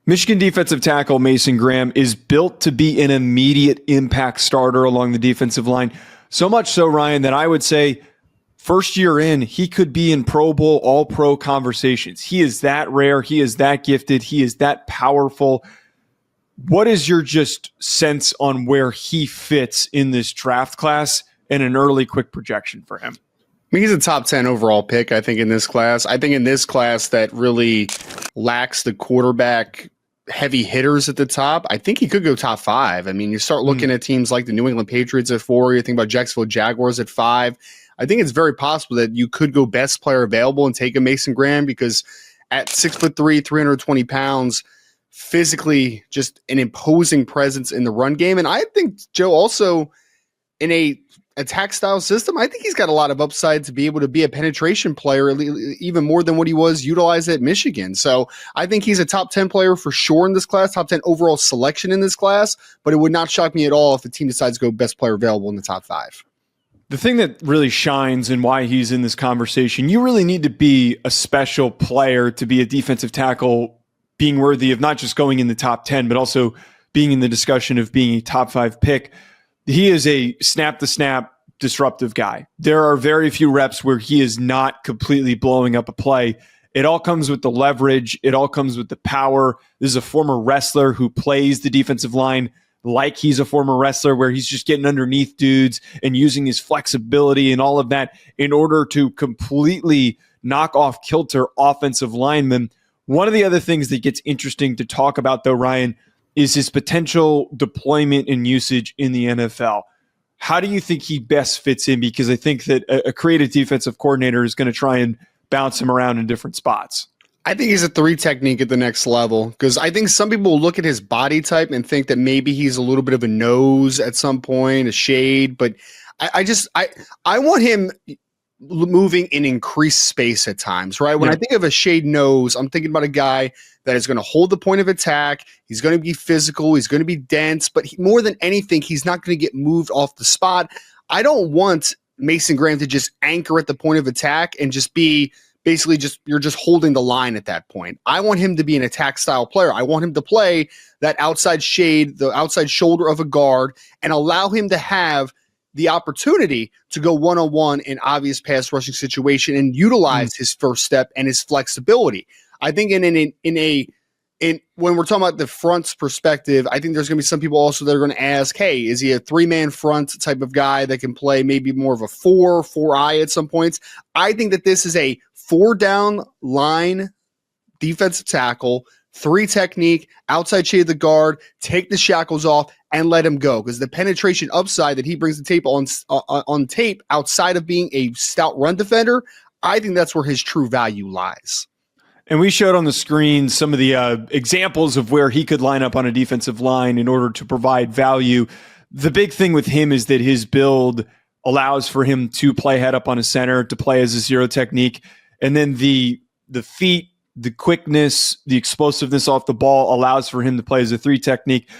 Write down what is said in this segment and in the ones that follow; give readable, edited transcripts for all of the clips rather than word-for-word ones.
Michigan defensive tackle Mason Graham is built to be an immediate impact starter along the defensive line. So much so, Ryan, that I would say first year in, he could be in Pro Bowl, All-Pro conversations. He is that rare. He is that gifted. He is that powerful. What is your just sense on where he fits in this draft class and an early quick projection for him? I mean, he's a top 10 overall pick, I think, in this class. I think in this class that really lacks the quarterback heavy hitters at the top, I think he could go top 5. I mean, you start looking at teams like the New England Patriots at 4, you think about Jacksonville Jaguars at 5. I think it's very possible that you could go best player available and take a Mason Graham because at 6'3", 320 pounds, physically just an imposing presence in the run game. And I think, Joe, also in a attack style system, I think he's got a lot of upside to be able to be a penetration player, even more than what he was utilized at Michigan. So I think he's a top 10 player for sure in this class, top 10 overall selection in this class, but it would not shock me at all if the team decides to go best player available in the top 5. The thing that really shines and why he's in this conversation, you really need to be a special player to be a defensive tackle, being worthy of not just going in the top 10, but also being in the discussion of being a top 5 pick. He is a snap-to-snap disruptive guy. There are very few reps where he is not completely blowing up a play. It all comes with the leverage. It all comes with the power. This is a former wrestler who plays the defensive line like he's a former wrestler, where he's just getting underneath dudes and using his flexibility and all of that in order to completely knock off kilter offensive linemen. One of the other things that gets interesting to talk about, though, Ryan, is his potential deployment and usage in the NFL. How do you think he best fits in? Because I think that a creative defensive coordinator is going to try and bounce him around in different spots. I think he's a 3 technique at the next level because I think some people will look at his body type and think that maybe he's a little bit of a nose at some point, a shade, but I want him moving in increased space at times, right? When I think of a shade nose, I'm thinking about a guy that is going to hold the point of attack. He's going to be physical. He's going to be dense, but more than anything, he's not going to get moved off the spot. I don't want Mason Graham to just anchor at the point of attack and just be basically you're just holding the line at that point. I want him to be an attack style player. I want him to play that outside shade, the outside shoulder of a guard, and allow him to have the opportunity to go one-on-one in obvious pass rushing situation and utilize his first step and his flexibility. I think when we're talking about the front's perspective, I think there's going to be some people also that are going to ask, hey, is he a 3-man front type of guy that can play maybe more of a 4-eye at some points? I think that this is a 4-down line defensive tackle, 3 technique, outside shade of the guard, take the shackles off, and let him go. Because the penetration upside that he brings the tape on tape outside of being a stout run defender, I think that's where his true value lies. And we showed on the screen some of the examples of where he could line up on a defensive line in order to provide value. The big thing with him is that his build allows for him to play head up on a center, to play as a 0 technique. And then the feet, the quickness, the explosiveness off the ball allows for him to play as a 3 technique.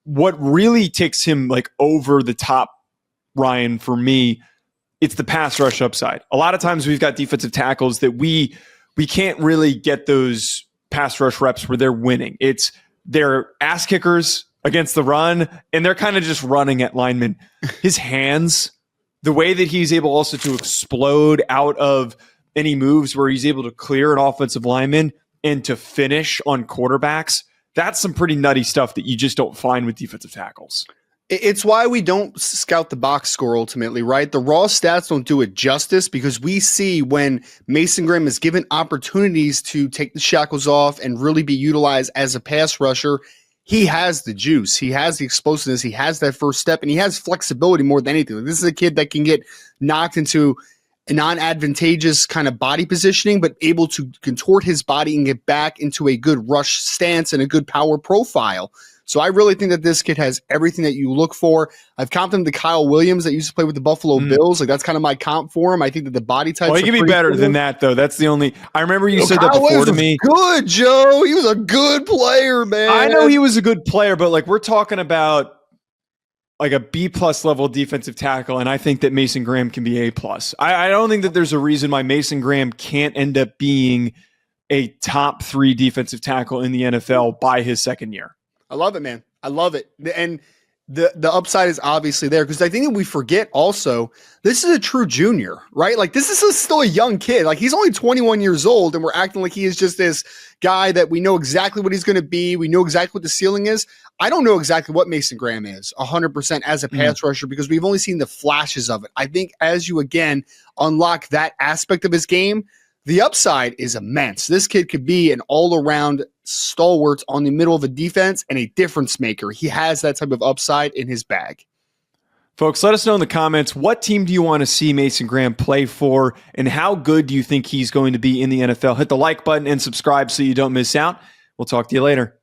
What really takes him like over the top, Ryan, for me, it's the pass rush upside. A lot of times we've got defensive tackles that we can't really get those pass rush reps where they're winning. They're ass kickers against the run, and they're kind of just running at linemen. His hands, the way that he's able also to explode out of any moves where he's able to clear an offensive lineman and to finish on quarterbacks, that's some pretty nutty stuff that you just don't find with defensive tackles. It's why we don't scout the box score ultimately, right? The raw stats don't do it justice because we see when Mason Graham is given opportunities to take the shackles off and really be utilized as a pass rusher, he has the juice. He has the explosiveness. He has that first step, and he has flexibility more than anything. This is a kid that can get knocked into a non-advantageous kind of body positioning, but able to contort his body and get back into a good rush stance and a good power profile. So I really think that this kid has everything that you look for. I've comped him to Kyle Williams that used to play with the Buffalo Bills. Like that's kind of my comp for him. I think that the body type. Well, he can be better than that, though. That's the only. I remember you said Kyle that before Williams to me. Good, Joe. He was a good player, man. I know he was a good player, but like we're talking about like a B+ level defensive tackle, and I think that Mason Graham can be A+. I don't think that there's a reason why Mason Graham can't end up being a top 3 defensive tackle in the NFL by his second year. I love it, man. I love it. And the upside is obviously there, because I think that we forget also, this is a true junior, right? Like, this is still a young kid. Like, he's only 21 years old, and we're acting like he is just this guy that we know exactly what he's going to be. We know exactly what the ceiling is. I don't know exactly what Mason Graham is 100% as a pass rusher, because we've only seen the flashes of it. I think as you, again, unlock that aspect of his game, the upside is immense. This kid could be an all-around stalwart on the middle of a defense and a difference maker. He has that type of upside in his bag. Folks, let us know in the comments, what team do you want to see Mason Graham play for, and how good do you think he's going to be in the NFL? Hit the like button and subscribe so you don't miss out. We'll talk to you later.